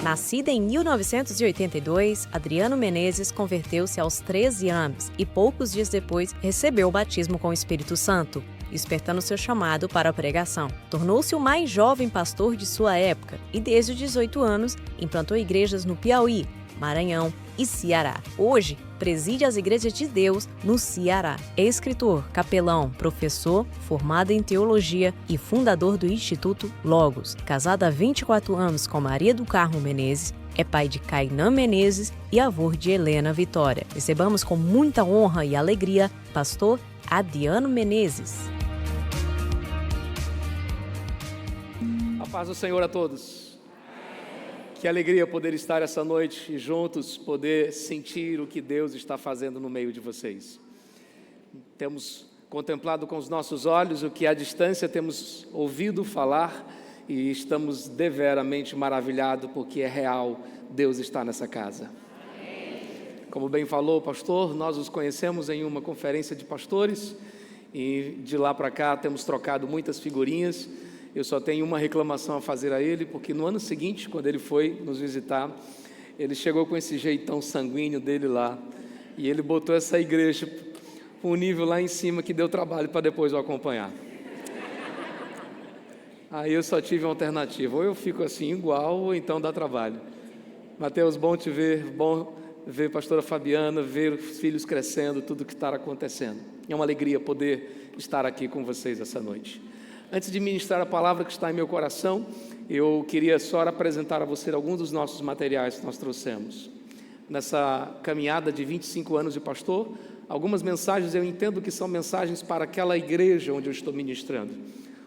Nascida em 1982, Adriano Menezes converteu-se aos 13 anos e poucos dias depois recebeu o batismo com o Espírito Santo, despertando seu chamado para a pregação. Tornou-se o mais jovem pastor de sua época e desde os 18 anos implantou igrejas no Piauí, Maranhão e Ceará. Hoje, preside as Igrejas de Deus no Ceará. É escritor, capelão, professor, formado em teologia e fundador do Instituto Logos. Casado há 24 anos com Maria do Carmo Menezes, é pai de Cainã Menezes e avô de Helena Vitória. Recebamos com muita honra e alegria pastor Adriano Menezes. A paz do Senhor a todos. Que alegria poder estar essa noite e juntos poder sentir o que Deus está fazendo no meio de vocês. Temos contemplado com os nossos olhos o que à distância temos ouvido falar e estamos deveramente maravilhados porque é real, Deus está nessa casa. Como bem falou o pastor, nós os conhecemos em uma conferência de pastores e de lá para cá temos trocado muitas figurinhas. Eu só tenho uma reclamação a fazer a ele, porque no ano seguinte, quando ele foi nos visitar, ele chegou com esse jeitão sanguíneo dele lá, e ele botou essa igreja para um nível lá em cima que deu trabalho para depois eu acompanhar. Aí eu só tive uma alternativa, ou eu fico assim igual, ou então dá trabalho. Mateus, bom te ver, bom ver a pastora Fabiana, ver os filhos crescendo, tudo que está acontecendo. É uma alegria poder estar aqui com vocês essa noite. Antes de ministrar a palavra que está em meu coração, eu queria só apresentar a você alguns dos nossos materiais que nós trouxemos. Nessa caminhada de 25 anos de pastor, algumas mensagens eu entendo que são mensagens para aquela igreja onde eu estou ministrando.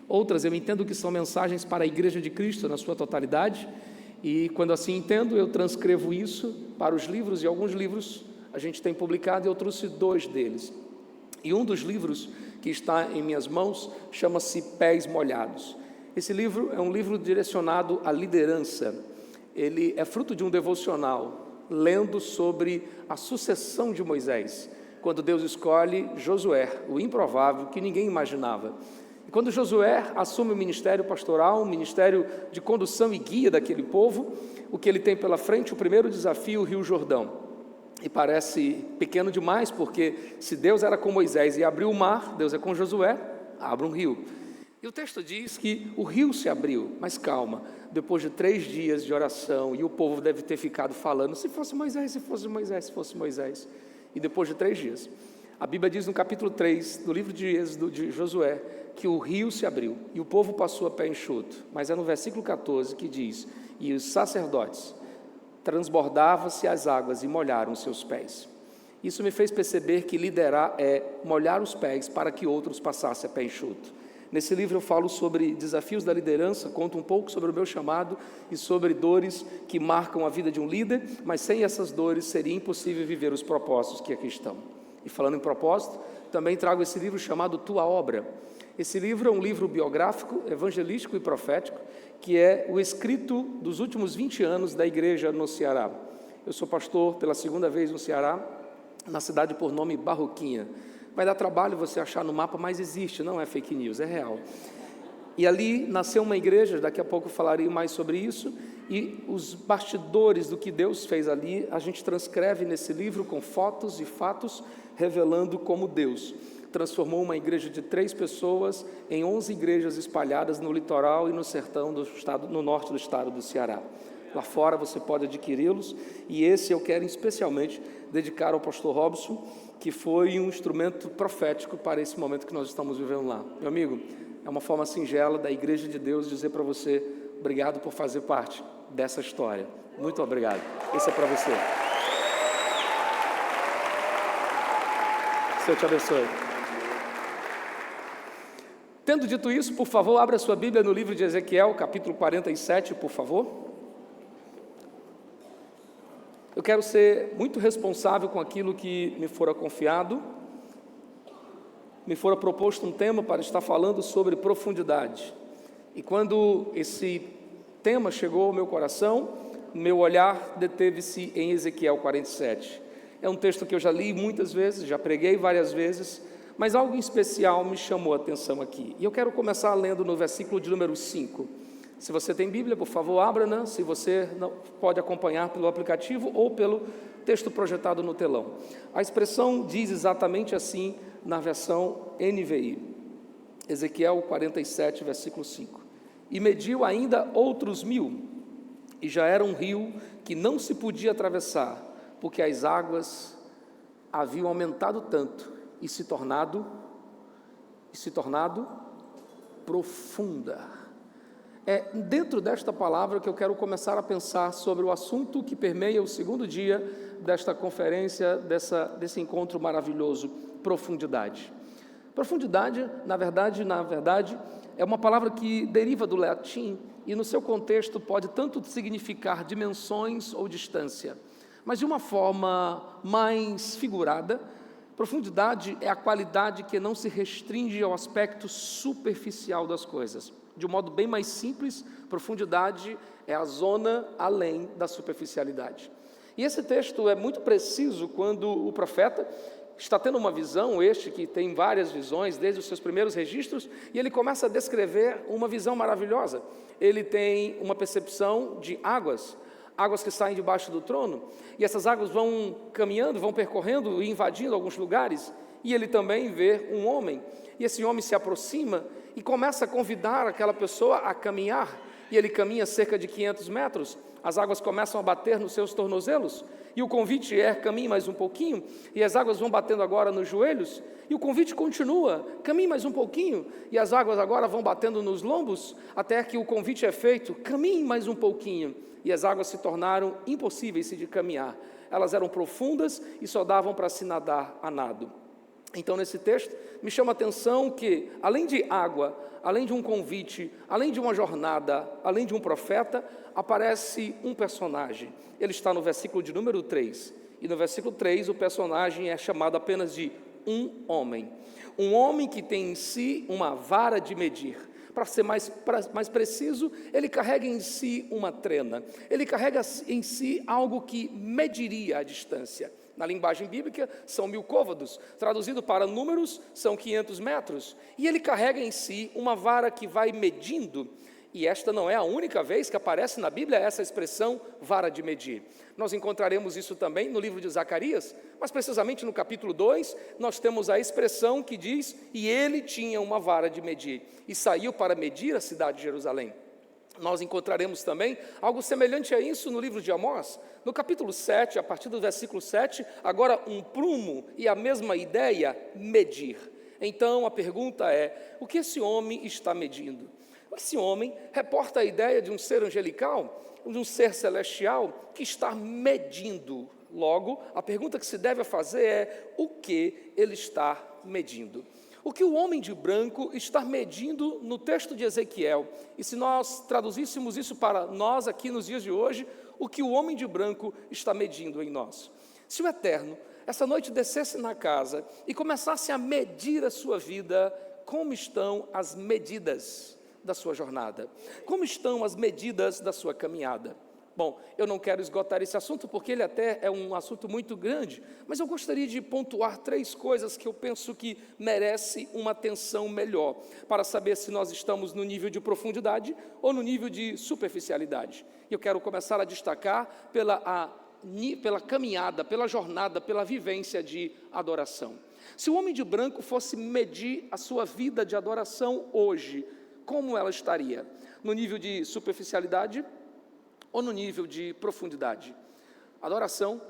Outras eu entendo que são mensagens para a Igreja de Cristo na sua totalidade. E quando assim entendo, eu transcrevo isso para os livros, e alguns livros a gente tem publicado, e eu trouxe 2 deles. E um dos livros que está em minhas mãos chama-se Pés Molhados. Esse livro é um livro direcionado à liderança. Ele é fruto de um devocional, lendo sobre a sucessão de Moisés, quando Deus escolhe Josué, o improvável que ninguém imaginava. E quando Josué assume o ministério pastoral, um ministério de condução e guia daquele povo, o que ele tem pela frente, o primeiro desafio, o Rio Jordão. E parece pequeno demais, porque se Deus era com Moisés e abriu o mar, Deus é com Josué, abre um rio. E o texto diz que o rio se abriu, mas calma, depois de 3 dias de oração, e o povo deve ter ficado falando, se fosse Moisés, se fosse Moisés, se fosse Moisés. E depois de 3 dias, a Bíblia diz no capítulo 3, do livro de Êxodo de Josué, que o rio se abriu, e o povo passou a pé enxuto. Mas é no versículo 14 que diz, e os sacerdotes, transbordava-se as águas e molharam seus pés. Isso me fez perceber que liderar é molhar os pés para que outros passassem a pé enxuto. Nesse livro eu falo sobre desafios da liderança, conto um pouco sobre o meu chamado e sobre dores que marcam a vida de um líder, mas sem essas dores seria impossível viver os propósitos que aqui estão. E falando em propósito, também trago esse livro chamado Tua Obra. Esse livro é um livro biográfico, evangelístico e profético, que é o escrito dos últimos 20 anos da igreja no Ceará. Eu sou pastor pela 2ª vez no Ceará, na cidade por nome Barroquinha. Vai dar trabalho você achar no mapa, mas existe, não é fake news, é real. E ali nasceu uma igreja, daqui a pouco eu falarei mais sobre isso, e os bastidores do que Deus fez ali, a gente transcreve nesse livro com fotos e fatos, revelando como Deus transformou uma igreja de 3 pessoas em 11 igrejas espalhadas no litoral e no sertão do estado, no norte do estado do Ceará. Lá fora você pode adquiri-los, e esse eu quero especialmente dedicar ao pastor Robson, que foi um instrumento profético para esse momento que nós estamos vivendo lá. Meu amigo, é uma forma singela da Igreja de Deus dizer para você, obrigado por fazer parte dessa história. Muito obrigado. Esse é para você. Senhor te abençoe. Tendo dito isso, por favor, abra sua Bíblia no livro de Ezequiel, capítulo 47, por favor. Eu quero ser muito responsável com aquilo que me fora confiado. Me fora proposto um tema para estar falando sobre profundidade. E quando esse tema chegou ao meu coração, meu olhar deteve-se em Ezequiel 47. É um texto que eu já li muitas vezes, já preguei várias vezes, mas algo em especial me chamou a atenção aqui. E eu quero começar lendo no versículo de número 5. Se você tem Bíblia, por favor, abra-na. Se você não, pode acompanhar pelo aplicativo ou pelo texto projetado no telão. A expressão diz exatamente assim na versão NVI. Ezequiel 47, versículo 5. E mediu ainda outros 1000, e já era um rio que não se podia atravessar, porque as águas haviam aumentado tanto e se tornado profunda. É dentro desta palavra que eu quero começar a pensar sobre o assunto que permeia o segundo dia desta conferência, desse encontro maravilhoso, profundidade. Profundidade, na verdade, é uma palavra que deriva do latim e no seu contexto pode tanto significar dimensões ou distância, mas de uma forma mais figurada, profundidade é a qualidade que não se restringe ao aspecto superficial das coisas. De um modo bem mais simples, profundidade é a zona além da superficialidade. E esse texto é muito preciso quando o profeta está tendo uma visão, que tem várias visões desde os seus primeiros registros, e ele começa a descrever uma visão maravilhosa. Ele tem uma percepção de águas que saem debaixo do trono, e essas águas vão caminhando, vão percorrendo e invadindo alguns lugares, e ele também vê um homem, e esse homem se aproxima e começa a convidar aquela pessoa a caminhar, e ele caminha cerca de 500 metros, as águas começam a bater nos seus tornozelos, e o convite é: caminhe mais um pouquinho, e as águas vão batendo agora nos joelhos, e o convite continua: caminhe mais um pouquinho, e as águas agora vão batendo nos lombos, até que o convite é feito: caminhe mais um pouquinho, e as águas se tornaram impossíveis de caminhar, elas eram profundas e só davam para se nadar a nado. Então, nesse texto, me chama a atenção que, além de água, além de um convite, além de uma jornada, além de um profeta, aparece um personagem. Ele está no versículo de número 3. E no versículo 3, o personagem é chamado apenas de um homem. Um homem que tem em si uma vara de medir. Para ser mais preciso, ele carrega em si uma trena. Ele carrega em si algo que mediria a distância. Na linguagem bíblica, são 1000 côvados, traduzido para números, são 500 metros, e ele carrega em si uma vara que vai medindo, e esta não é a única vez que aparece na Bíblia essa expressão, vara de medir. Nós encontraremos isso também no livro de Zacarias, mas precisamente no capítulo 2, nós temos a expressão que diz: e ele tinha uma vara de medir, e saiu para medir a cidade de Jerusalém. Nós encontraremos também algo semelhante a isso no livro de Amós, no capítulo 7, a partir do versículo 7, agora um prumo e a mesma ideia, medir. Então a pergunta é: o que esse homem está medindo? Esse homem reporta a ideia de um ser angelical, de um ser celestial que está medindo. Logo, a pergunta que se deve fazer é: o que ele está medindo? O que o homem de branco está medindo no texto de Ezequiel? E se nós traduzíssemos isso para nós aqui nos dias de hoje, o que o homem de branco está medindo em nós? Se o Eterno, essa noite, descesse na casa e começasse a medir a sua vida, como estão as medidas da sua jornada? Como estão as medidas da sua caminhada? Bom, eu não quero esgotar esse assunto, porque ele até é um assunto muito grande, mas eu gostaria de pontuar 3 coisas que eu penso que merece uma atenção melhor, para saber se nós estamos no nível de profundidade ou no nível de superficialidade. E eu quero começar a destacar pela caminhada, pela jornada, pela vivência de adoração. Se o homem de branco fosse medir a sua vida de adoração hoje, como ela estaria? No nível de superficialidade ou no nível de profundidade? Adoração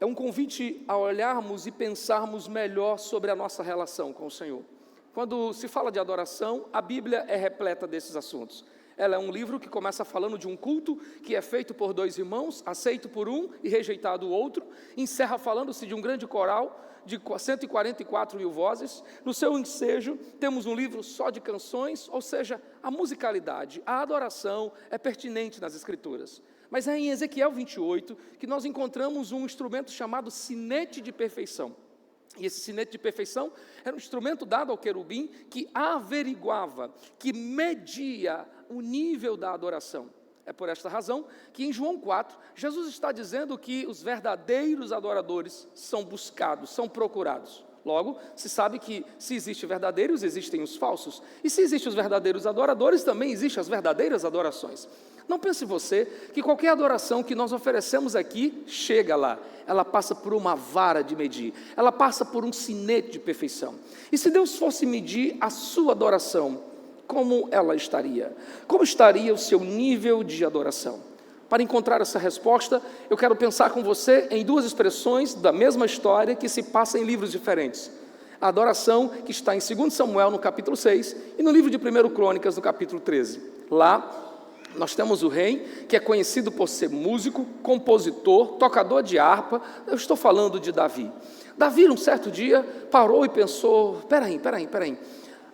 é um convite a olharmos e pensarmos melhor sobre a nossa relação com o Senhor. Quando se fala de adoração, a Bíblia é repleta desses assuntos. Ela é um livro que começa falando de um culto que é feito por 2 irmãos, aceito por um e rejeitado o outro, encerra falando-se de um grande coral de 144.000 vozes. No seu ensejo temos um livro só de canções, ou seja, a musicalidade, a adoração é pertinente nas Escrituras. Mas é em Ezequiel 28 que nós encontramos um instrumento chamado sinete de perfeição. E esse sinete de perfeição era um instrumento dado ao querubim que averiguava, que media o nível da adoração. É por esta razão que em João 4, Jesus está dizendo que os verdadeiros adoradores são buscados, são procurados. Logo, se sabe que se existem verdadeiros, existem os falsos. E se existem os verdadeiros adoradores, também existem as verdadeiras adorações. Não pense você que qualquer adoração que nós oferecemos aqui chega lá. Ela passa por uma vara de medir. Ela passa por um sinete de perfeição. E se Deus fosse medir a sua adoração, como ela estaria? Como estaria o seu nível de adoração? Para encontrar essa resposta, eu quero pensar com você em duas expressões da mesma história que se passa em livros diferentes. A adoração que está em 2 Samuel, no capítulo 6, e no livro de 1 Crônicas, no capítulo 13. Lá, nós temos o rei, que é conhecido por ser músico, compositor, tocador de harpa. Eu estou falando de Davi. Davi, um certo dia, parou e pensou, peraí.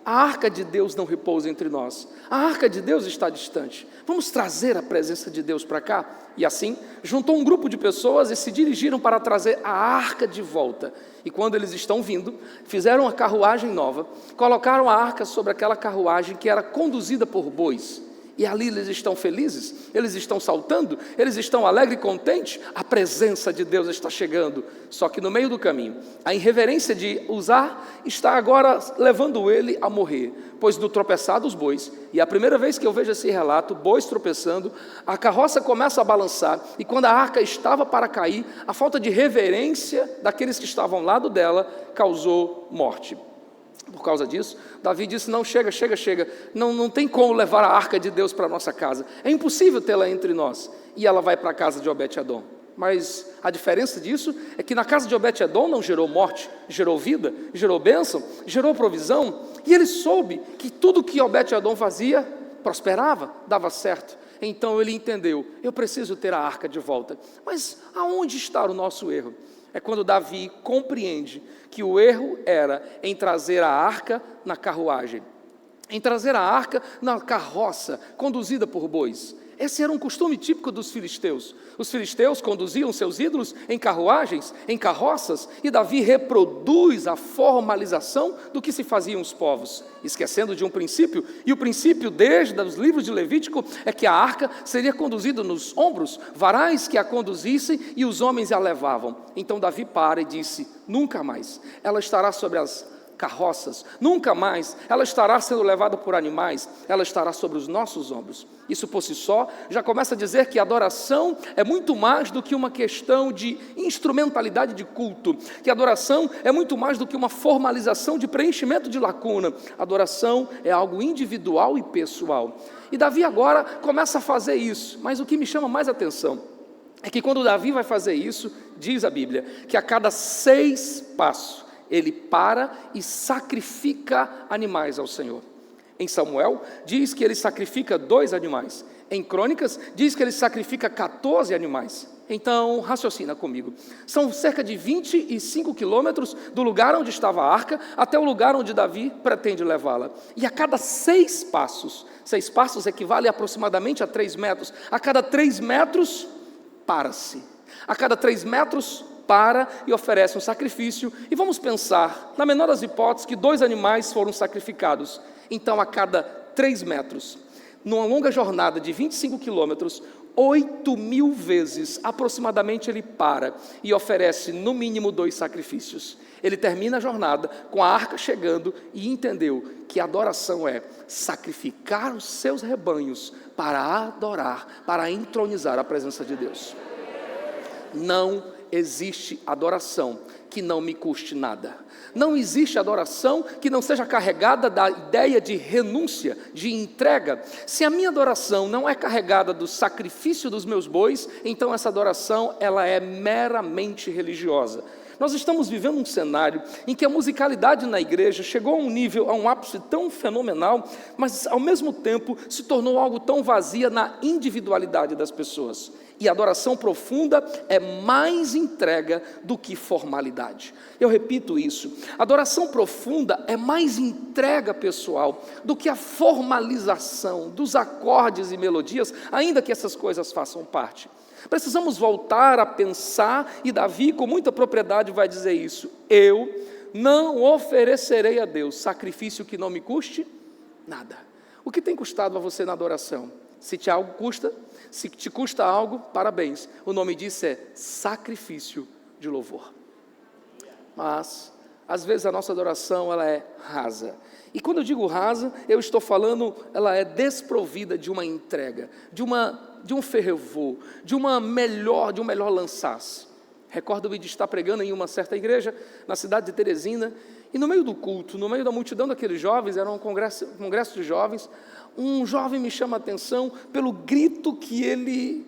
A arca de Deus não repousa entre nós. A arca de Deus está distante. Vamos trazer a presença de Deus para cá? E assim, juntou um grupo de pessoas e se dirigiram para trazer a arca de volta. E quando eles estão vindo, fizeram uma carruagem nova, colocaram a arca sobre aquela carruagem que era conduzida por bois. E ali eles estão felizes, eles estão saltando, eles estão alegres e contentes. A presença de Deus está chegando. Só que no meio do caminho, a irreverência de usar está agora levando ele a morrer. Pois do tropeçar dos bois, e a primeira vez que eu vejo esse relato, bois tropeçando, a carroça começa a balançar, e quando a arca estava para cair, a falta de reverência daqueles que estavam ao lado dela causou morte. Por causa disso, Davi disse, não, chega, não tem como levar a arca de Deus para a nossa casa, é impossível tê-la entre nós, e ela vai para a casa de Obed-Edom. Mas a diferença disso é que na casa de Obed-Edom não gerou morte, gerou vida, gerou bênção, gerou provisão, e ele soube que tudo que Obed-Edom fazia, prosperava, dava certo. Então ele entendeu, eu preciso ter a arca de volta. Mas aonde está o nosso erro? É quando Davi compreende que o erro era em trazer a arca na carruagem, em trazer a arca na carroça, conduzida por bois. Esse era um costume típico dos filisteus. Os filisteus conduziam seus ídolos em carruagens, em carroças, e Davi reproduz a formalização do que se faziam os povos, esquecendo de um princípio, e o princípio desde os livros de Levítico é que a arca seria conduzida nos ombros, varais que a conduzissem e os homens a levavam. Então Davi para e disse, nunca mais, ela estará sobre as carroças, nunca mais ela estará sendo levada por animais, ela estará sobre os nossos ombros. Isso por si só já começa a dizer que a adoração é muito mais do que uma questão de instrumentalidade de culto, que a adoração é muito mais do que uma formalização de preenchimento de lacuna. A adoração é algo individual e pessoal, e Davi agora começa a fazer isso. Mas o que me chama mais atenção é que quando Davi vai fazer isso, diz a Bíblia, que a cada 6 passos ele para e sacrifica animais ao Senhor. Em Samuel, diz que ele sacrifica 2 animais. Em Crônicas, diz que ele sacrifica 14 animais. Então, raciocina comigo. São cerca de 25 quilômetros do lugar onde estava a arca até o lugar onde Davi pretende levá-la. E a cada 6 passos equivale aproximadamente a 3 metros. A cada 3 metros, para-se. A cada 3 metros, para e oferece um sacrifício, e vamos pensar, na menor das hipóteses, que 2 animais foram sacrificados. Então a cada 3 metros, numa longa jornada de 25 quilômetros, 8.000 vezes aproximadamente ele para e oferece no mínimo 2 sacrifícios. Ele termina a jornada com a arca chegando e entendeu que a adoração é sacrificar os seus rebanhos para adorar, para entronizar a presença de Deus. Não existe adoração que não me custe nada. Não existe adoração que não seja carregada da ideia de renúncia, de entrega. Se a minha adoração não é carregada do sacrifício dos meus bois, então essa adoração ela é meramente religiosa. Nós estamos vivendo um cenário em que a musicalidade na igreja chegou a um nível, a um ápice tão fenomenal, mas ao mesmo tempo se tornou algo tão vazia na individualidade das pessoas. E a adoração profunda é mais entrega do que formalidade. Eu repito isso, a adoração profunda é mais entrega pessoal do que a formalização dos acordes e melodias, ainda que essas coisas façam parte. Precisamos voltar a pensar, e Davi com muita propriedade vai dizer isso: eu não oferecerei a Deus sacrifício que não me custe nada. O que tem custado a você na adoração? Se te algo custa, se te custa algo, parabéns, o nome disso é sacrifício de louvor. Mas às vezes a nossa adoração ela é rasa. E quando eu digo rasa, eu estou falando, ela é desprovida de uma entrega, de um fervor, de um melhor lançar-se. Recordo-me de estar pregando em uma certa igreja, na cidade de Teresina, e no meio do culto, no meio da multidão daqueles jovens, era um congresso de jovens, um jovem me chama a atenção pelo grito que ele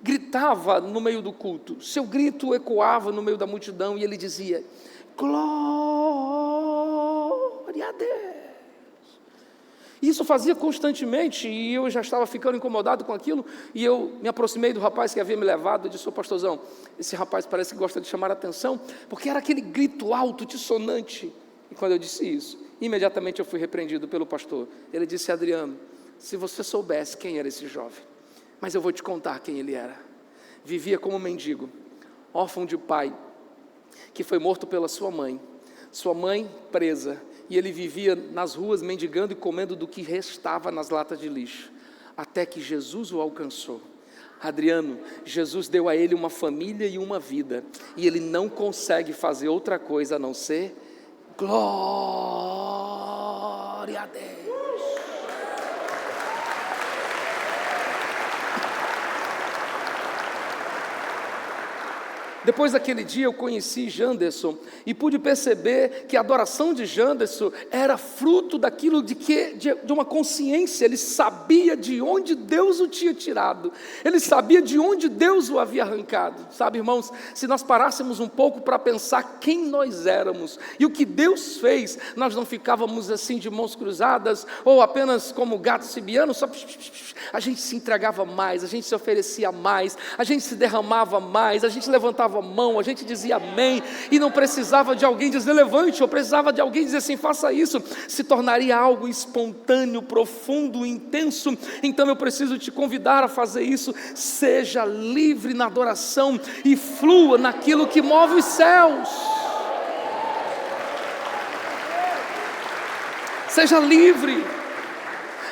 gritava no meio do culto. Seu grito ecoava no meio da multidão e ele dizia: glória a Deus. Isso fazia constantemente e eu já estava ficando incomodado com aquilo, e eu me aproximei do rapaz que havia me levado e disse: ô pastorzão, esse rapaz parece que gosta de chamar a atenção, porque era aquele grito alto, dissonante. E quando eu disse isso, imediatamente eu fui repreendido pelo pastor. Ele disse: Adriano, se você soubesse quem era esse jovem, mas eu vou te contar quem ele era. Vivia como mendigo, órfão de pai, que foi morto pela sua mãe presa, e ele vivia nas ruas mendigando e comendo do que restava nas latas de lixo, até que Jesus o alcançou. Adriano, Jesus deu a ele uma família e uma vida, e ele não consegue fazer outra coisa a não ser glória a Deus. Depois daquele dia eu conheci Janderson e pude perceber que a adoração de Janderson era fruto daquilo de uma consciência. Ele sabia de onde Deus o tinha tirado, ele sabia de onde Deus o havia arrancado. Sabe, irmãos, se nós parássemos um pouco para pensar quem nós éramos e o que Deus fez, nós não ficávamos assim de mãos cruzadas ou apenas como gatos sibianos, só a gente se entregava mais, a gente se oferecia mais, a gente se derramava mais, a gente levantava a mão, a gente dizia amém, e não precisava de alguém dizer levante, ou precisava de alguém dizer assim, faça isso, se tornaria algo espontâneo, profundo, intenso. Então eu preciso te convidar a fazer isso. Seja livre na adoração e flua naquilo que move os céus. Seja livre.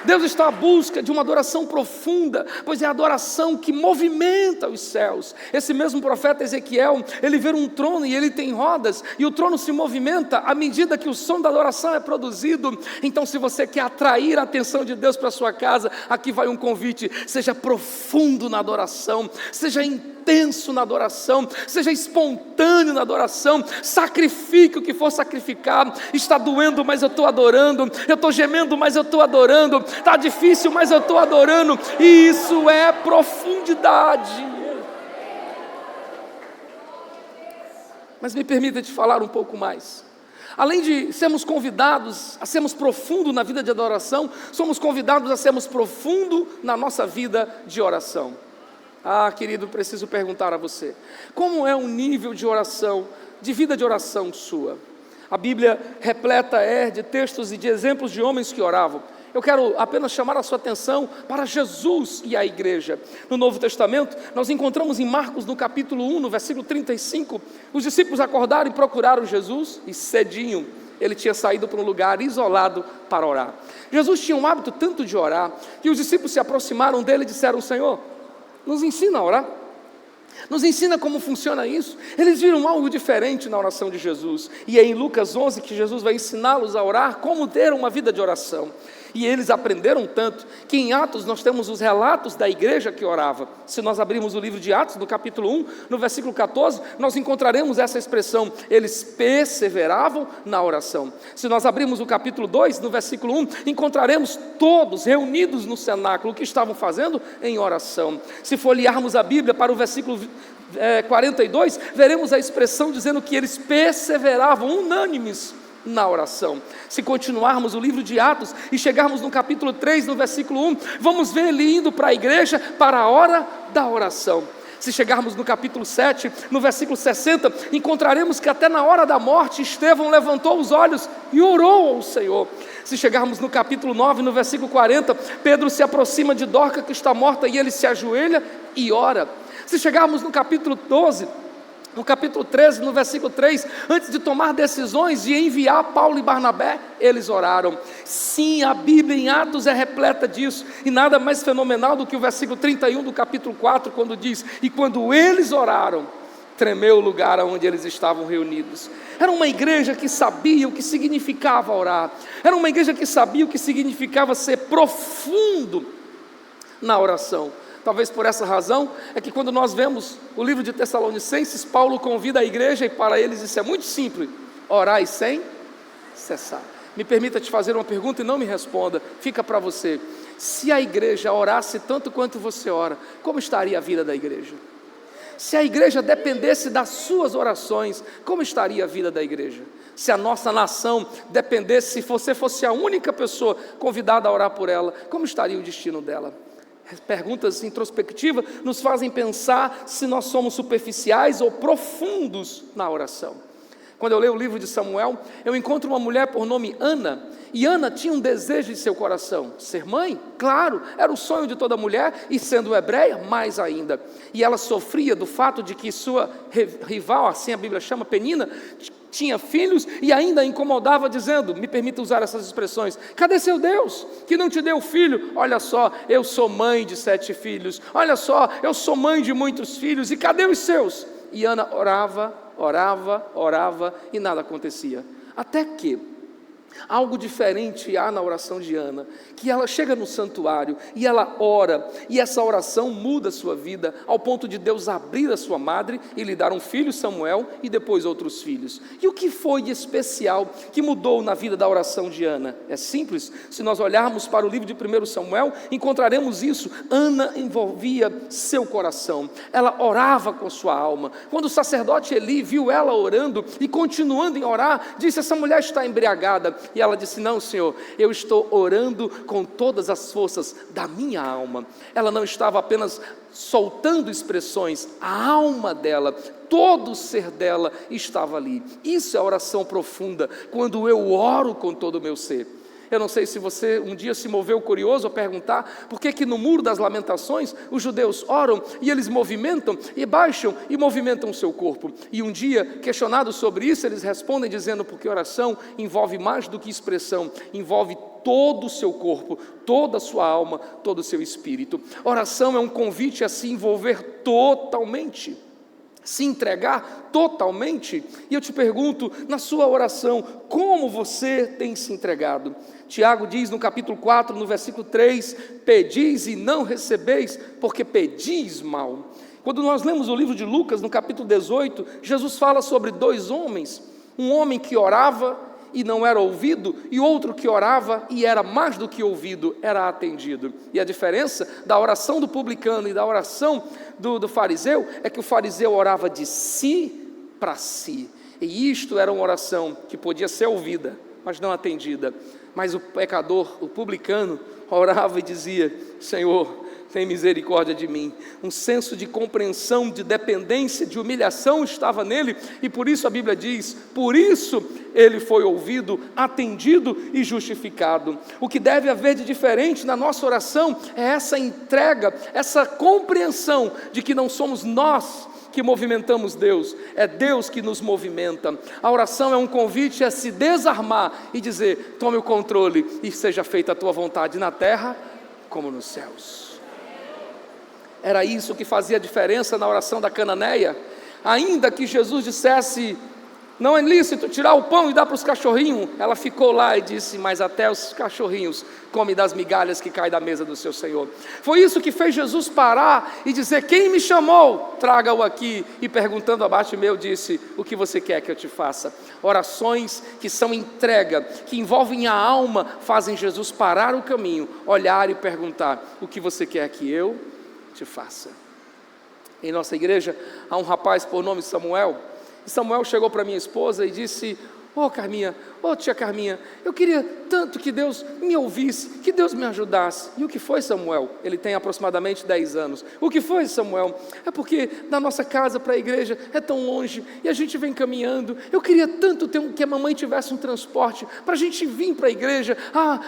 Deus está à busca de uma adoração profunda, pois é a adoração que movimenta os céus. Esse mesmo profeta Ezequiel, ele vê um trono e ele tem rodas, e o trono se movimenta à medida que o som da adoração é produzido. Então, se você quer atrair a atenção de Deus para a sua casa, aqui vai um convite: seja profundo na adoração, seja intenso na adoração, seja espontâneo na adoração, sacrifique o que for sacrificar. Está doendo, mas eu estou adorando, eu estou gemendo, mas eu estou adorando, está difícil, mas eu estou adorando, e isso é profundidade. Mas me permita te falar um pouco mais. Além de sermos convidados a sermos profundo na vida de adoração, somos convidados a sermos profundo na nossa vida de oração. Ah, querido, preciso perguntar a você: como é o nível de oração, de vida de oração sua? A Bíblia repleta de textos e de exemplos de homens que oravam. Eu quero apenas chamar a sua atenção para Jesus e a igreja. No Novo Testamento, nós encontramos em Marcos, no capítulo 1, no versículo 35, os discípulos acordaram e procuraram Jesus, e cedinho ele tinha saído para um lugar isolado para orar. Jesus tinha um hábito tanto de orar, que os discípulos se aproximaram dele e disseram: Senhor, nos ensina a orar, nos ensina como funciona isso. Eles viram algo diferente na oração de Jesus, e é em Lucas 11 que Jesus vai ensiná-los a orar, como ter uma vida de oração. E eles aprenderam tanto, que em Atos nós temos os relatos da igreja que orava. Se nós abrirmos o livro de Atos, no capítulo 1, no versículo 14, nós encontraremos essa expressão: eles perseveravam na oração. Se nós abrirmos o capítulo 2, no versículo 1, encontraremos todos reunidos no cenáculo, o que estavam fazendo? Em oração. Se folhearmos a Bíblia para o versículo 42, veremos a expressão dizendo que eles perseveravam unânimes na oração. Se continuarmos o livro de Atos e chegarmos no capítulo 3, no versículo 1, vamos ver ele indo para a igreja para a hora da oração. Se chegarmos no capítulo 7, no versículo 60, encontraremos que até na hora da morte, Estevão levantou os olhos e orou ao Senhor. Se chegarmos no capítulo 9, no versículo 40, Pedro se aproxima de Dorca, que está morta, e ele se ajoelha e ora. Se chegarmos no capítulo 12, no capítulo 13, no versículo 3, antes de tomar decisões e enviar Paulo e Barnabé, eles oraram. Sim, a Bíblia em Atos é repleta disso, e nada mais fenomenal do que o versículo 31 do capítulo 4, quando diz: e quando eles oraram, tremeu o lugar onde eles estavam reunidos. Era uma igreja que sabia o que significava orar. Era uma igreja que sabia o que significava ser profundo na oração. Talvez por essa razão é que quando nós vemos o livro de Tessalonicenses, Paulo convida a igreja, e para eles isso é muito simples: orai sem cessar. Me permita te fazer uma pergunta e não me responda, fica para você. Se a igreja orasse tanto quanto você ora, como estaria a vida da igreja? Se a igreja dependesse das suas orações, como estaria a vida da igreja? Se a nossa nação dependesse, se você fosse a única pessoa convidada a orar por ela, como estaria o destino dela? Perguntas introspectivas nos fazem pensar se nós somos superficiais ou profundos na oração. Quando eu leio o livro de Samuel, eu encontro uma mulher por nome Ana, e Ana tinha um desejo em seu coração: ser mãe, claro, era o sonho de toda mulher, e sendo hebreia, mais ainda. E ela sofria do fato de que sua rival, assim a Bíblia chama, Penina, tinha filhos, e ainda incomodava dizendo, me permita usar essas expressões: cadê seu Deus, que não te deu filho? Olha só, eu sou mãe de 7 filhos, olha só, eu sou mãe de muitos filhos, e cadê os seus? E Ana orava, e nada acontecia. Até que algo diferente há na oração de Ana, que ela chega no santuário e ela ora, e essa oração muda a sua vida, ao ponto de Deus abrir a sua madre e lhe dar um filho, Samuel, e depois outros filhos. E o que foi de especial que mudou na vida da oração de Ana? É simples, se nós olharmos para o livro de 1 Samuel, encontraremos isso. Ana envolvia seu coração, ela orava com sua alma. Quando o sacerdote Eli viu ela orando e continuando em orar, disse: essa mulher está embriagada. E ela disse: não, Senhor, eu estou orando com todas as forças da minha alma. Ela não estava apenas soltando expressões, a alma dela, todo o ser dela estava ali. Isso é oração profunda, quando eu oro com todo o meu ser. Eu não sei se você um dia se moveu curioso a perguntar por que no Muro das Lamentações os judeus oram e eles movimentam e baixam e movimentam o seu corpo. E um dia, questionados sobre isso, eles respondem dizendo: porque oração envolve mais do que expressão, envolve todo o seu corpo, toda a sua alma, todo o seu espírito. Oração é um convite a se envolver totalmente, se entregar totalmente. E eu te pergunto, na sua oração, como você tem se entregado? Tiago diz no capítulo 4, no versículo 3, pedis e não recebeis, porque pedis mal. Quando nós lemos o livro de Lucas, no capítulo 18, Jesus fala sobre 2 homens, um homem que orava e não era ouvido, e outro que orava e era mais do que ouvido, era atendido. E a diferença da oração do publicano e da oração do fariseu é que o fariseu orava de si para si, e isto era uma oração que podia ser ouvida, mas não atendida. Mas o pecador, o publicano, orava e dizia: Senhor, tem misericórdia de mim. Um senso de compreensão, de dependência, de humilhação estava nele, e por isso a Bíblia diz: por isso ele foi ouvido, atendido e justificado. O que deve haver de diferente na nossa oração é essa entrega, essa compreensão de que não somos nós que movimentamos Deus, é Deus que nos movimenta. A oração é um convite a se desarmar e dizer: tome o controle e seja feita a tua vontade na terra como nos céus. Era isso que fazia diferença na oração da cananeia. Ainda que Jesus dissesse: não é lícito tirar o pão e dar para os cachorrinhos, ela ficou lá e disse: mas até os cachorrinhos comem das migalhas que caem da mesa do seu Senhor. Foi isso que fez Jesus parar e dizer: quem me chamou, traga-o aqui. E perguntando a Bartimeu, disse: o que você quer que eu te faça? Orações que são entrega, que envolvem a alma, fazem Jesus parar o caminho, olhar e perguntar: o que você quer que eu te faça? Em nossa igreja há um rapaz por nome Samuel. E Samuel chegou para minha esposa e disse: Carminha, tia Carminha, eu queria tanto que Deus me ouvisse, que Deus me ajudasse. E o que foi, Samuel? Ele tem aproximadamente 10 anos. O que foi, Samuel? É porque da nossa casa para a igreja é tão longe, e a gente vem caminhando. Eu queria tanto que a mamãe tivesse um transporte para a gente vir para a igreja.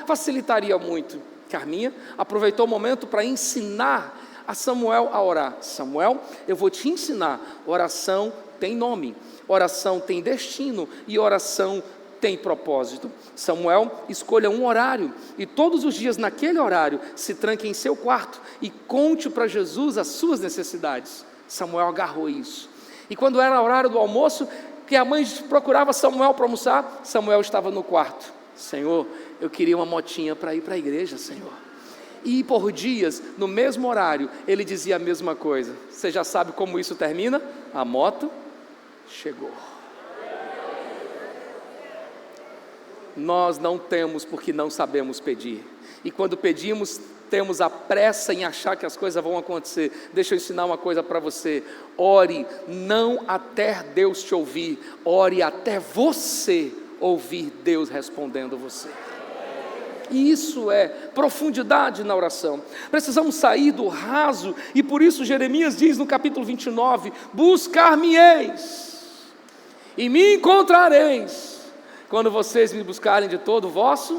Facilitaria muito. Carminha aproveitou o momento para ensinar a Samuel a orar. Samuel, eu vou te ensinar. Oração tem nome, oração tem destino e oração tem propósito. Samuel, escolha um horário e todos os dias naquele horário se tranque em seu quarto e conte para Jesus as suas necessidades. Samuel agarrou isso. E quando era o horário do almoço, que a mãe procurava Samuel para almoçar, Samuel estava no quarto. Senhor, eu queria uma motinha para ir para a igreja, Senhor. E por dias, no mesmo horário, ele dizia a mesma coisa. Você já sabe como isso termina? A moto chegou. Nós não temos porque não sabemos pedir. E quando pedimos, temos a pressa em achar que as coisas vão acontecer. Deixa eu ensinar uma coisa para você. Ore não até Deus te ouvir, ore até você ouvir Deus respondendo você. E isso é profundidade na oração. Precisamos sair do raso, e por isso Jeremias diz no capítulo 29, buscar-me-eis, e me encontrareis, quando vocês me buscarem de todo o vosso.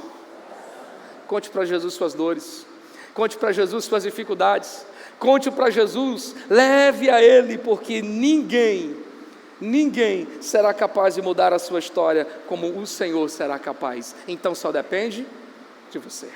Conte para Jesus suas dores, conte para Jesus suas dificuldades, conte para Jesus, leve a Ele, porque ninguém será capaz de mudar a sua história como o Senhor será capaz. Então só depende de você.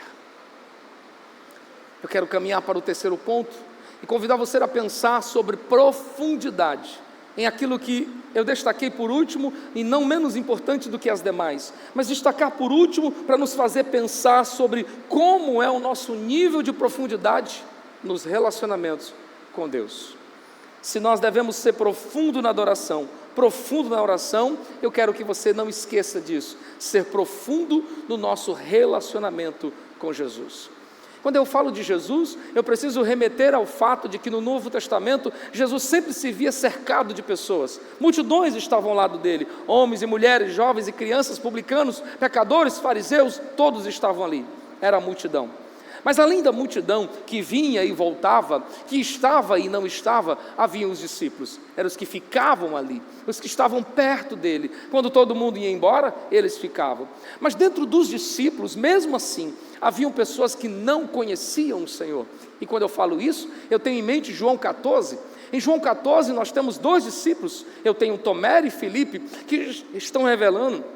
Eu quero caminhar para o terceiro ponto e convidar você a pensar sobre profundidade, em aquilo que eu destaquei por último e não menos importante do que as demais, mas destacar por último para nos fazer pensar sobre como é o nosso nível de profundidade nos relacionamentos com Deus. Se nós devemos ser profundo na adoração, profundo na oração, eu quero que você não esqueça disso, ser profundo no nosso relacionamento com Jesus. Quando eu falo de Jesus, eu preciso remeter ao fato de que no Novo Testamento, Jesus sempre se via cercado de pessoas. Multidões estavam ao lado dele, homens e mulheres, jovens e crianças, publicanos, pecadores, fariseus, todos estavam ali, era a multidão. Mas além da multidão que vinha e voltava, que estava e não estava, haviam os discípulos, eram os que ficavam ali, os que estavam perto dele. Quando todo mundo ia embora, eles ficavam. Mas dentro dos discípulos, mesmo assim, haviam pessoas que não conheciam o Senhor. E quando eu falo isso, eu tenho em mente João 14. Em João 14 nós temos 2 discípulos, eu tenho Tomé e Filipe, que estão revelando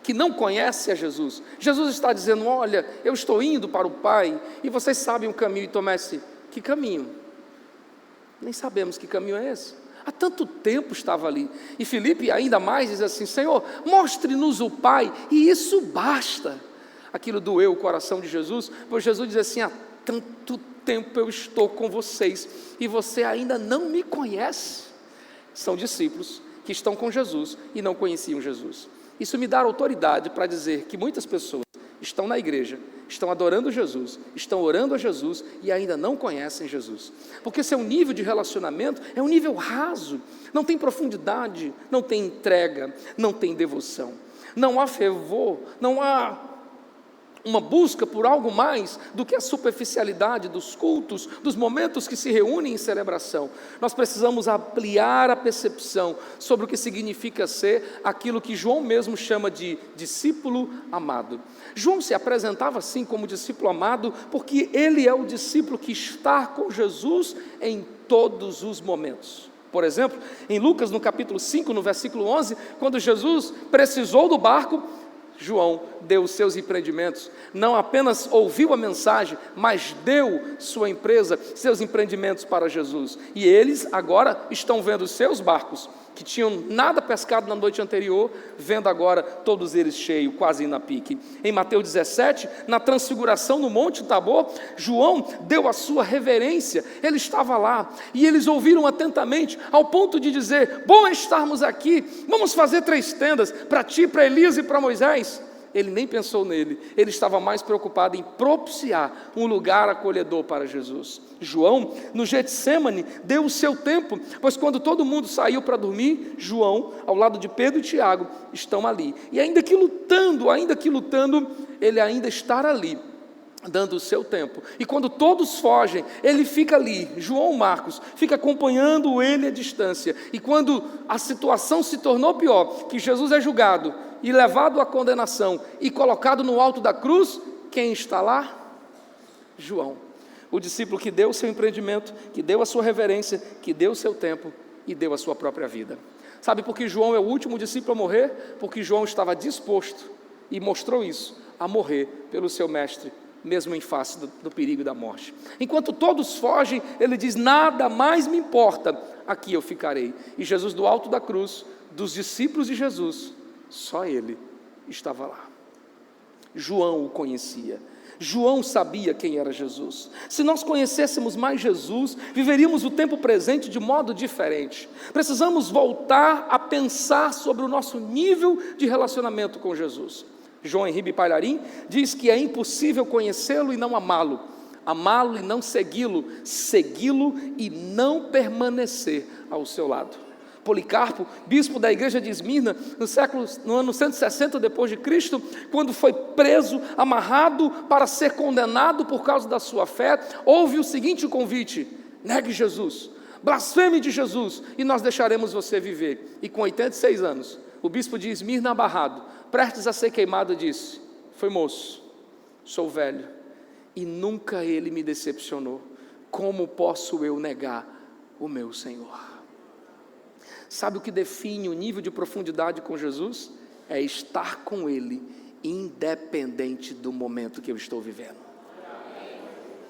que não conhece a Jesus. Jesus está dizendo, olha, eu estou indo para o Pai, e vocês sabem o caminho. E Tomé disse, que caminho? Nem sabemos que caminho é esse. Há tanto tempo estava ali. E Filipe ainda mais diz assim, Senhor, mostre-nos o Pai, e isso basta. Aquilo doeu o coração de Jesus, pois Jesus diz assim, há tanto tempo eu estou com vocês, e você ainda não me conhece. São discípulos que estão com Jesus, e não conheciam Jesus. Isso me dá autoridade para dizer que muitas pessoas estão na igreja, estão adorando Jesus, estão orando a Jesus e ainda não conhecem Jesus. Porque seu nível de relacionamento é um nível raso, não tem profundidade, não tem entrega, não tem devoção. Não há fervor, não há uma busca por algo mais do que a superficialidade dos cultos, dos momentos que se reúnem em celebração. Nós precisamos ampliar a percepção sobre o que significa ser aquilo que João mesmo chama de discípulo amado. João se apresentava assim como discípulo amado, porque ele é o discípulo que está com Jesus em todos os momentos. Por exemplo, em Lucas, no capítulo 5, no versículo 11, quando Jesus precisou do barco, João deu os seus empreendimentos, não apenas ouviu a mensagem, mas deu sua empresa, seus empreendimentos para Jesus. E eles agora estão vendo os seus barcos, que tinham nada pescado na noite anterior, vendo agora todos eles cheios, quase indo a pique. Em Mateus 17, na transfiguração no Monte Tabor, João deu a sua reverência, ele estava lá, e eles ouviram atentamente, ao ponto de dizer, bom é estarmos aqui, vamos fazer 3 tendas, para ti, para Elias e para Moisés. Ele nem pensou nele, ele estava mais preocupado em propiciar um lugar acolhedor para Jesus. João, no Getsêmani, deu o seu tempo, pois quando todo mundo saiu para dormir, João, ao lado de Pedro e Tiago, estão ali. E ainda que lutando, ele ainda está ali, dando o seu tempo. E quando todos fogem, ele fica ali, João Marcos, fica acompanhando ele à distância. E quando a situação se tornou pior, que Jesus é julgado e levado à condenação e colocado no alto da cruz, quem está lá? João, o discípulo que deu o seu empreendimento, que deu a sua reverência, que deu o seu tempo e deu a sua própria vida. Sabe por que João é o último discípulo a morrer? Porque João estava disposto, e mostrou isso, a morrer pelo seu mestre mesmo em face do perigo da morte. Enquanto todos fogem, ele diz: nada mais me importa, aqui eu ficarei. E Jesus, do alto da cruz, dos discípulos de Jesus, só ele estava lá. João o conhecia. João sabia quem era Jesus. Se nós conhecêssemos mais Jesus, viveríamos o tempo presente de modo diferente. Precisamos voltar a pensar sobre o nosso nível de relacionamento com Jesus. João Henrique Palharim diz que é impossível conhecê-lo e não amá-lo, amá-lo e não segui-lo, segui-lo e não permanecer ao seu lado. Policarpo, bispo da igreja de Esmirna, no ano 160 depois de Cristo, quando foi preso, amarrado para ser condenado por causa da sua fé, houve o seguinte convite: negue Jesus, blasfeme de Jesus, e nós deixaremos você viver. E com 86 anos, o bispo de Esmirna, abarrado, prestes a ser queimado, disse: foi moço, sou velho, e nunca ele me decepcionou, como posso eu negar o meu Senhor? Sabe o que define o nível de profundidade com Jesus? É estar com Ele, independente do momento que eu estou vivendo.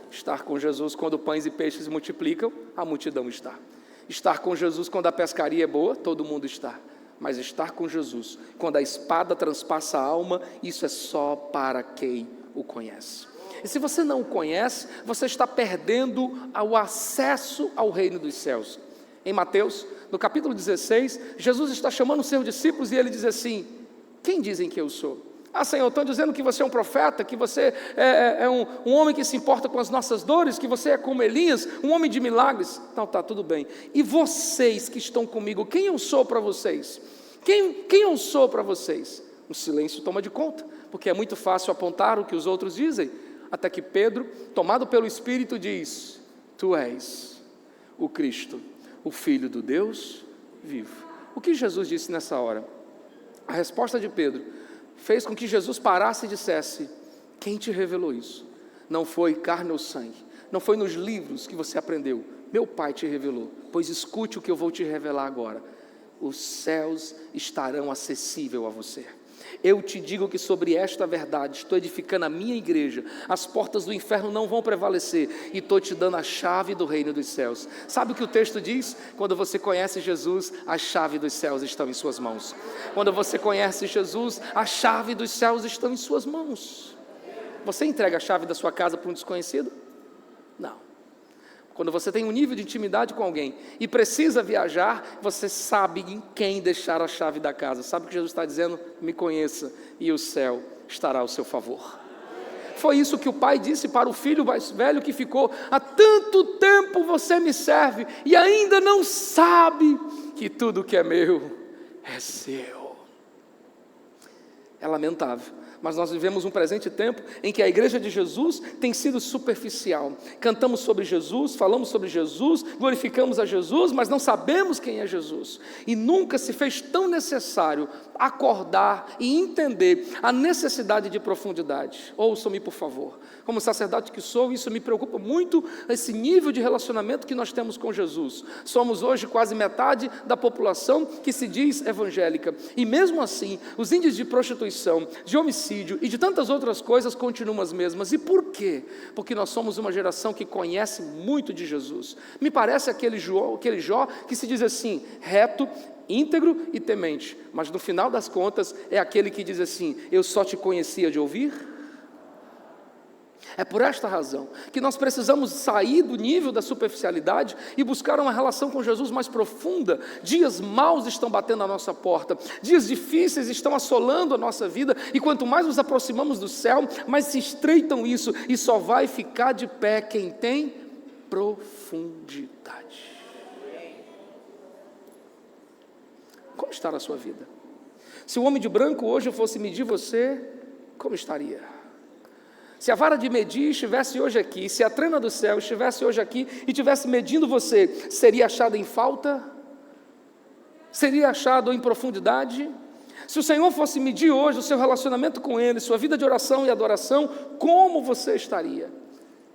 Estar com Jesus quando pães e peixes se multiplicam, a multidão está. Estar com Jesus quando a pescaria é boa, todo mundo está. Mas estar com Jesus quando a espada transpassa a alma, isso é só para quem o conhece. E se você não o conhece, você está perdendo o acesso ao reino dos céus. Em Mateus, no capítulo 16, Jesus está chamando os seus discípulos e ele diz assim: quem dizem que eu sou? Ah, Senhor, estão dizendo que você é um profeta, que você é um homem que se importa com as nossas dores, que você é como Elias, um homem de milagres. Então tá, tudo bem. E vocês que estão comigo, quem eu sou para vocês? Quem eu sou para vocês? O silêncio toma de conta, porque é muito fácil apontar o que os outros dizem, até que Pedro, tomado pelo Espírito, diz: tu és o Cristo, o Filho do Deus vivo. O que Jesus disse nessa hora? A resposta de Pedro fez com que Jesus parasse e dissesse: quem te revelou isso? Não foi carne ou sangue, não foi nos livros que você aprendeu, meu Pai te revelou. Pois escute o que eu vou te revelar agora: os céus estarão acessíveis a você. Eu te digo que sobre esta verdade estou edificando a minha igreja, as portas do inferno não vão prevalecer, e estou te dando a chave do reino dos céus. Sabe o que o texto diz? Quando você conhece Jesus, a chave dos céus estão em suas mãos. Quando você conhece Jesus, a chave dos céus estão em suas mãos. Você entrega a chave da sua casa para um desconhecido? Não. Quando você tem um nível de intimidade com alguém e precisa viajar, você sabe em quem deixar a chave da casa. Sabe o que Jesus está dizendo? Me conheça e o céu estará ao seu favor. Foi isso que o pai disse para o filho mais velho que ficou: há tanto tempo você me serve e ainda não sabe que tudo que é meu é seu. É lamentável, mas nós vivemos um presente tempo em que a igreja de Jesus tem sido superficial. Cantamos sobre Jesus, falamos sobre Jesus, glorificamos a Jesus, mas não sabemos quem é Jesus. E nunca se fez tão necessário acordar e entender a necessidade de profundidade. Ouçam-me, por favor. Como sacerdote que sou, isso me preocupa muito, esse nível de relacionamento que nós temos com Jesus. Somos hoje quase metade da população que se diz evangélica. E mesmo assim, os índices de prostituição, de homicídio e de tantas outras coisas continuam as mesmas. E por quê? Porque nós somos uma geração que conhece muito de Jesus. Me parece aquele Jó que se diz assim: reto, íntegro e temente, mas no final das contas é aquele que diz assim: eu só te conhecia de ouvir. É por esta razão que nós precisamos sair do nível da superficialidade e buscar uma relação com Jesus mais profunda. Dias maus estão batendo à nossa porta, dias difíceis estão assolando a nossa vida, e quanto mais nos aproximamos do céu, mais se estreitam isso, e só vai ficar de pé quem tem profundidade. Como está a sua vida? Se o homem de branco hoje fosse medir você, como estaria? Se a vara de medir estivesse hoje aqui, se a trena do céu estivesse hoje aqui e estivesse medindo você, seria achado em falta? Seria achado em profundidade? Se o Senhor fosse medir hoje o seu relacionamento com Ele, sua vida de oração e adoração, como você estaria?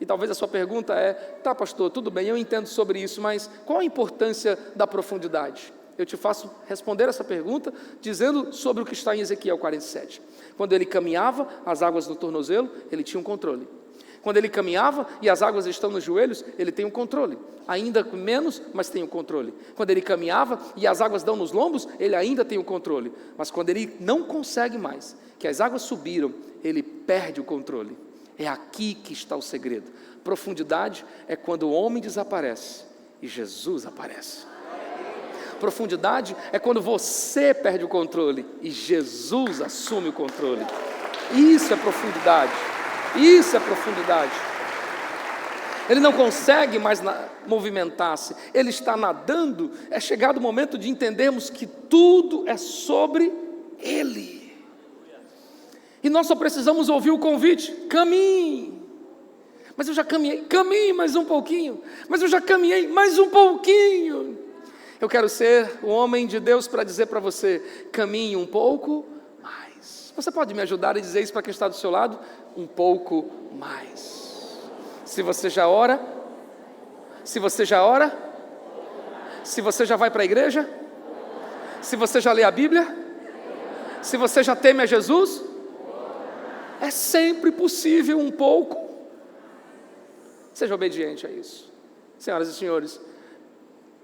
E talvez a sua pergunta é: tá, pastor, tudo bem, eu entendo sobre isso, mas qual a importância da profundidade? Eu te faço responder essa pergunta dizendo sobre o que está em Ezequiel 47. Quando ele caminhava as águas no tornozelo, ele tinha um controle. Quando ele caminhava e as águas estão nos joelhos, ele tem o controle. Ainda menos, mas tem o controle. Quando ele caminhava e as águas dão nos lombos, ele ainda tem o controle. Mas quando ele não consegue mais, que as águas subiram, ele perde o controle. É aqui que está o segredo. Profundidade é quando o homem desaparece e Jesus aparece. Profundidade é quando você perde o controle e Jesus assume o controle. Isso é profundidade. Isso é profundidade. Ele não consegue mais movimentar-se, ele está nadando. É chegado o momento de entendermos que tudo é sobre ele. E nós só precisamos ouvir o convite: caminhe. Mas eu já caminhei. Caminhe mais um pouquinho. Mas eu já caminhei mais um pouquinho. Eu quero ser o homem de Deus para dizer para você: caminhe um pouco mais. Você pode me ajudar a dizer isso para quem está do seu lado? Um pouco mais. Se você já ora, se você já ora, se você já vai para a igreja, se você já lê a Bíblia, se você já teme a Jesus, é sempre possível um pouco. Seja obediente a isso. Senhoras e senhores,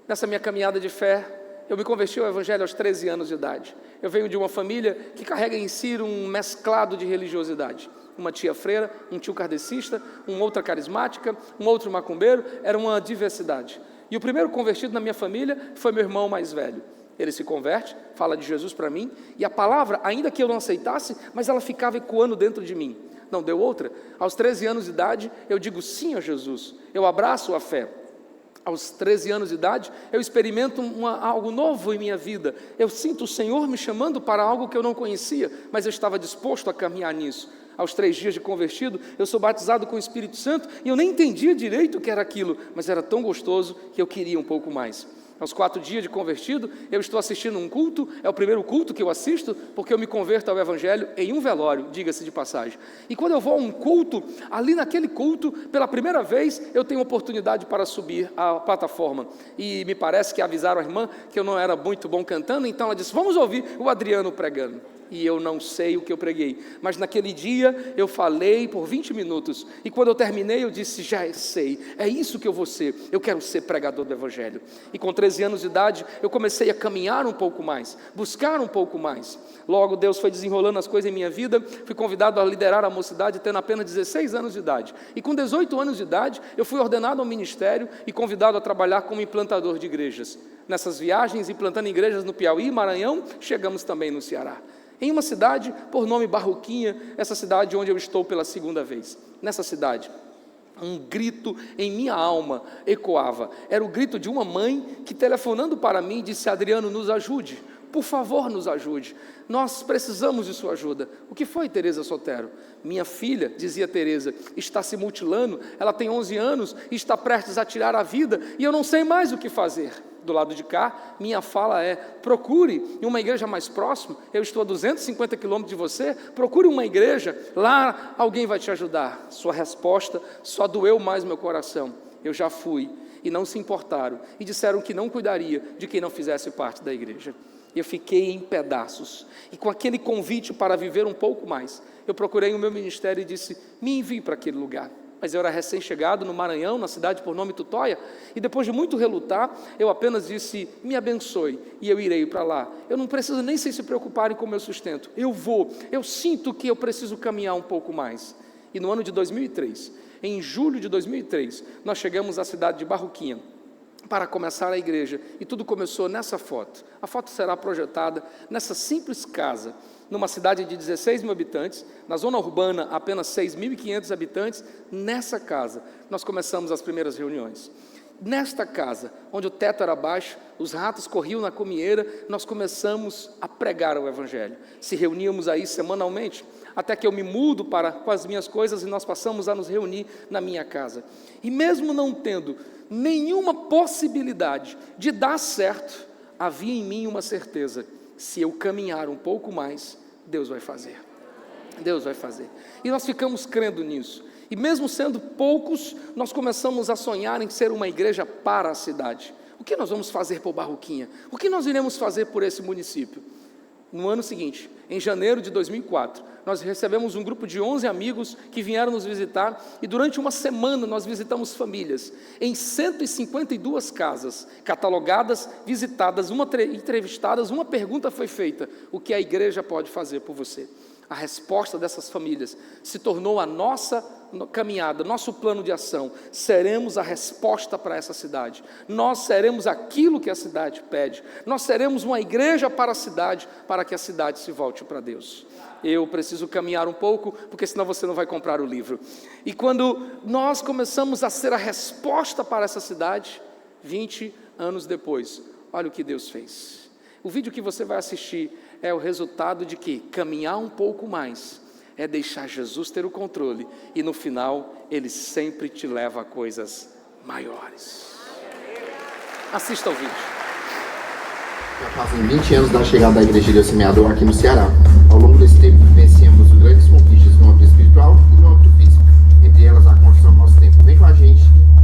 nessa minha caminhada de fé, eu me converti ao Evangelho aos 13 anos de idade. Eu venho de uma família que carrega em si um mesclado de religiosidade. Uma tia freira, um tio kardecista, uma outra carismática, um outro macumbeiro, era uma diversidade. E o primeiro convertido na minha família foi meu irmão mais velho. Ele se converte, fala de Jesus para mim, e a palavra, ainda que eu não aceitasse, mas ela ficava ecoando dentro de mim. Não deu outra. Aos 13 anos de idade, eu digo sim a Jesus, eu abraço a fé. Aos 13 anos de idade, eu experimento algo novo em minha vida. Eu sinto o Senhor me chamando para algo que eu não conhecia, mas eu estava disposto a caminhar nisso. Aos 3 dias de convertido, eu sou batizado com o Espírito Santo, e eu nem entendia direito o que era aquilo, mas era tão gostoso que eu queria um pouco mais. Aos 4 dias de convertido, eu estou assistindo um culto, é o primeiro culto que eu assisto, porque eu me converto ao Evangelho em um velório, diga-se de passagem. E quando eu vou a um culto, ali naquele culto, pela primeira vez, eu tenho oportunidade para subir à plataforma. E me parece que avisaram a irmã que eu não era muito bom cantando, então ela disse: vamos ouvir o Adriano pregando. E eu não sei o que eu preguei, mas naquele dia eu falei por 20 minutos, e quando eu terminei eu disse: já sei, é isso que eu vou ser, eu quero ser pregador do Evangelho. E com 13 anos de idade eu comecei a caminhar um pouco mais, buscar um pouco mais. Logo Deus foi desenrolando as coisas em minha vida, fui convidado a liderar a mocidade tendo apenas 16 anos de idade, e com 18 anos de idade eu fui ordenado ao ministério e convidado a trabalhar como implantador de igrejas. Nessas viagens, implantando igrejas no Piauí e Maranhão, chegamos também no Ceará. Em uma cidade por nome Barroquinha, essa cidade onde eu estou pela segunda vez. Nessa cidade, um grito em minha alma ecoava. Era o grito de uma mãe que, telefonando para mim, disse: Adriano, nos ajude, por favor, nos ajude. Nós precisamos de sua ajuda. O que foi, Tereza Sotero? Minha filha, dizia Tereza, está se mutilando, ela tem 11 anos e está prestes a tirar a vida, e eu não sei mais o que fazer. Do lado de cá, minha fala é: procure uma igreja mais próxima, eu estou a 250 quilômetros de você, procure uma igreja, lá alguém vai te ajudar. Sua resposta só doeu mais meu coração: eu já fui, e não se importaram, e disseram que não cuidaria de quem não fizesse parte da igreja. Eu fiquei em pedaços, e com aquele convite para viver um pouco mais, eu procurei o meu ministério e disse: me envie para aquele lugar. Mas eu era recém-chegado no Maranhão, na cidade por nome Tutóia, e depois de muito relutar, eu apenas disse: me abençoe, e eu irei para lá. Eu não preciso nem se preocuparem com o meu sustento, eu vou, eu sinto que eu preciso caminhar um pouco mais. E no ano de 2003, em julho de 2003, nós chegamos à cidade de Barroquinha, para começar a igreja, e tudo começou nessa foto. A foto será projetada nessa simples casa, numa cidade de 16 mil habitantes, na zona urbana apenas 6.500 habitantes. Nessa casa nós começamos as primeiras reuniões. Nesta casa, onde o teto era baixo, os ratos corriam na comieira, nós começamos a pregar o Evangelho. Se reuníamos aí semanalmente, até que eu me mudo com as minhas coisas, e nós passamos a nos reunir na minha casa. E mesmo não tendo nenhuma possibilidade de dar certo, havia em mim uma certeza: se eu caminhar um pouco mais, Deus vai fazer. Deus vai fazer. E nós ficamos crendo nisso. E mesmo sendo poucos, nós começamos a sonhar em ser uma igreja para a cidade. O que nós vamos fazer por Barroquinha? O que nós iremos fazer por esse município? No ano seguinte, em janeiro de 2004, nós recebemos um grupo de 11 amigos que vieram nos visitar, e durante uma semana nós visitamos famílias em 152 casas, catalogadas, visitadas, entrevistadas. Uma pergunta foi feita: o que a igreja pode fazer por você? A resposta dessas famílias se tornou a nossa caminhada, nosso plano de ação. Seremos a resposta para essa cidade. Nós seremos aquilo que a cidade pede. Nós seremos uma igreja para a cidade, para que a cidade se volte para Deus. Eu preciso caminhar um pouco, porque senão você não vai comprar o livro. E quando nós começamos a ser a resposta para essa cidade, 20 anos depois, olha o que Deus fez. O vídeo que você vai assistir é o resultado de que caminhar um pouco mais é deixar Jesus ter o controle, e no final Ele sempre te leva a coisas maiores. Assista ao vídeo. Já fazem 20 anos da chegada da Igreja de Deus Semeador aqui no Ceará. Ao longo desse tempo vivenciamos grandes conquistas no âmbito espiritual e no âmbito físico, entre elas a construção do nosso templo. Vem com a gente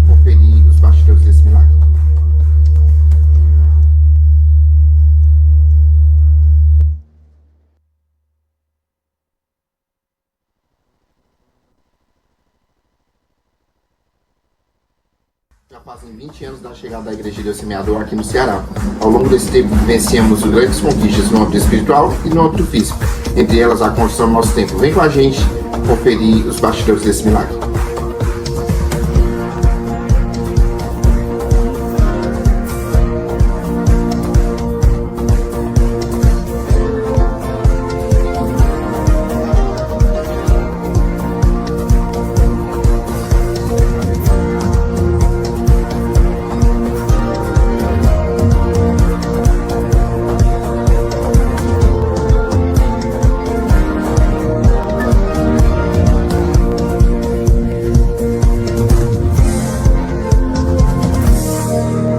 conferir os bastidores desse milagre. Já fazem 20 anos da chegada da Igreja de Deus Semeador aqui no Ceará. Ao longo desse tempo vivenciamos grandes conquistas no âmbito espiritual e no âmbito físico, entre elas a construção do nosso templo. Vem com a gente conferir os bastidores desse milagre.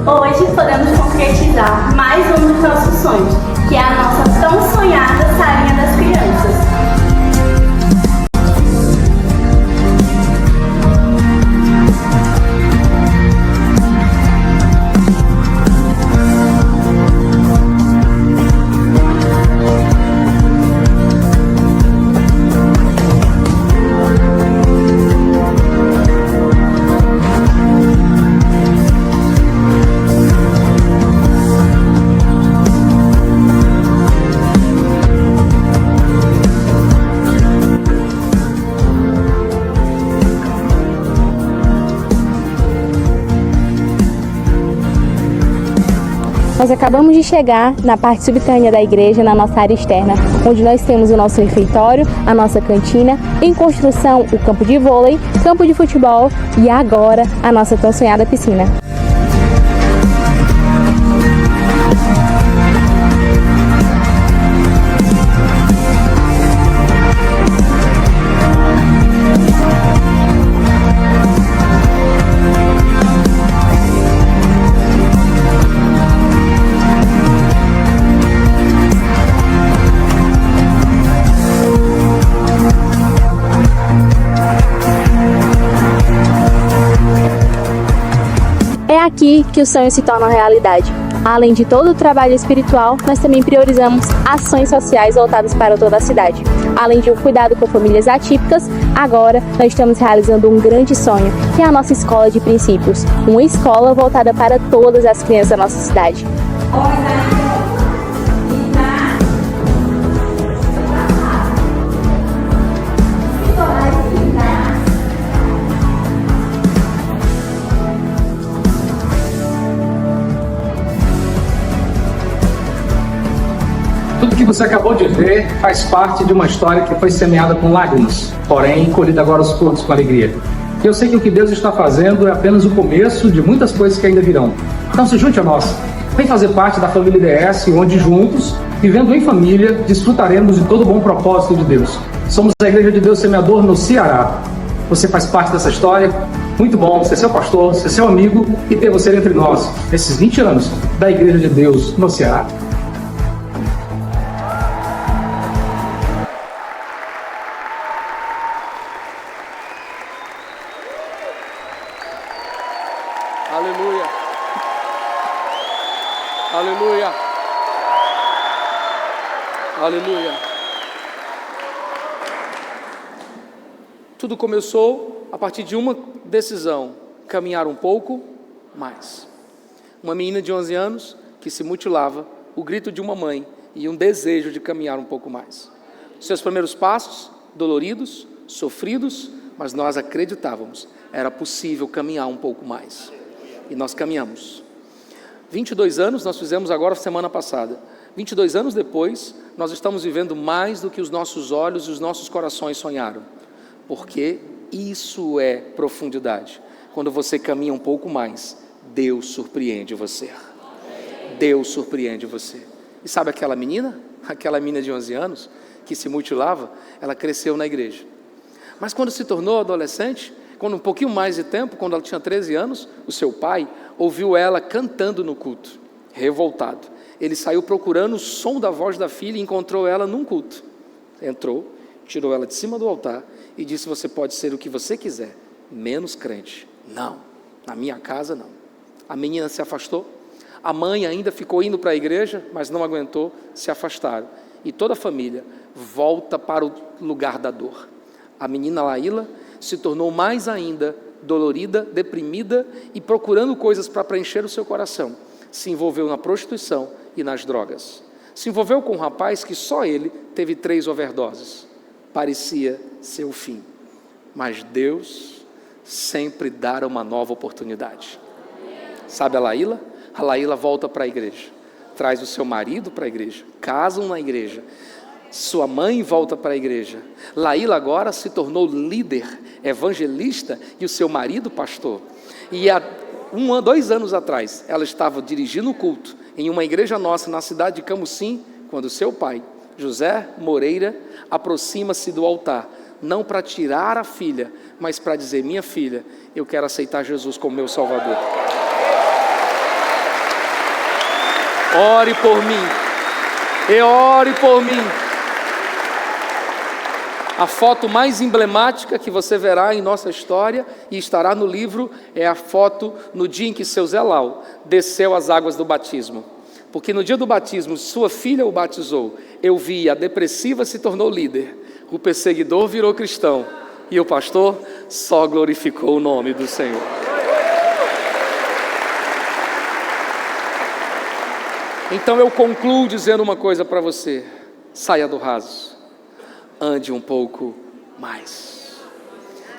Hoje podemos concretizar mais um dos nossos sonhos, que é a nossa tão sonhada salinha das crianças. Nós acabamos de chegar na parte subterrânea da igreja, na nossa área externa, onde nós temos o nosso refeitório, a nossa cantina, em construção o campo de vôlei, campo de futebol e agora a nossa tão sonhada piscina. É aqui que os sonhos se tornam realidade. Além de todo o trabalho espiritual, nós também priorizamos ações sociais voltadas para toda a cidade. Além de um cuidado com famílias atípicas, agora nós estamos realizando um grande sonho, que é a nossa escola de princípios. Uma escola voltada para todas as crianças da nossa cidade. Tudo que você acabou de ver faz parte de uma história que foi semeada com lágrimas, porém colhida agora aos frutos com alegria. E eu sei que o que Deus está fazendo é apenas o começo de muitas coisas que ainda virão. Então se junte a nós. Vem fazer parte da família IDS, onde juntos, vivendo em família, desfrutaremos de todo o bom propósito de Deus. Somos a Igreja de Deus Semeador no Ceará. Você faz parte dessa história. Muito bom ser seu pastor, ser seu amigo e ter você entre nós, nesses 20 anos da Igreja de Deus no Ceará. Aleluia. Aleluia. Aleluia. Tudo começou a partir de uma decisão: caminhar um pouco mais. Uma menina de 11 anos que se mutilava, o grito de uma mãe e um desejo de caminhar um pouco mais. Seus primeiros passos, doloridos, sofridos, mas nós acreditávamos, era possível caminhar um pouco mais. E nós caminhamos. 22 anos, nós fizemos agora semana passada. 22 anos depois, nós estamos vivendo mais do que os nossos olhos e os nossos corações sonharam. Porque isso é profundidade. Quando você caminha um pouco mais, Deus surpreende você. Deus surpreende você. E sabe aquela menina? Aquela menina de 11 anos, que se mutilava, ela cresceu na igreja. Mas quando se tornou adolescente, quando um pouquinho mais de tempo, quando ela tinha 13 anos, o seu pai ouviu ela cantando no culto, revoltado. Ele saiu procurando o som da voz da filha e encontrou ela num culto. Entrou, tirou ela de cima do altar e disse: você pode ser o que você quiser, menos crente. Não, na minha casa não. A menina se afastou. A mãe ainda ficou indo para a igreja, mas não aguentou, se afastaram. E toda a família volta para o lugar da dor. A menina Laíla se tornou mais ainda dolorida, deprimida e procurando coisas para preencher o seu coração. Se envolveu na prostituição e nas drogas. Se envolveu com um rapaz que só ele teve 3 overdoses. Parecia ser o fim. Mas Deus sempre dá uma nova oportunidade. Sabe a Laíla? A Laíla volta para a igreja. Traz o seu marido para a igreja. Casam na igreja. Sua mãe volta para a igreja. Laíla agora se tornou líder, evangelista, e o seu marido pastor. E há 2 anos atrás, ela estava dirigindo o culto em uma igreja nossa na cidade de Camusim, quando seu pai, José Moreira, aproxima-se do altar, não para tirar a filha, mas para dizer: minha filha, eu quero aceitar Jesus como meu Salvador. Ore por mim, e ore por mim. A foto mais emblemática que você verá em nossa história e estará no livro é a foto no dia em que seu Zé Lau desceu as águas do batismo. Porque no dia do batismo, sua filha o batizou. Eu vi, a depressiva se tornou líder, o perseguidor virou cristão e o pastor só glorificou o nome do Senhor. Então eu concluo dizendo uma coisa para você: saia do raso. Ande um pouco mais.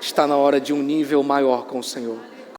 Está na hora de um nível maior com o Senhor.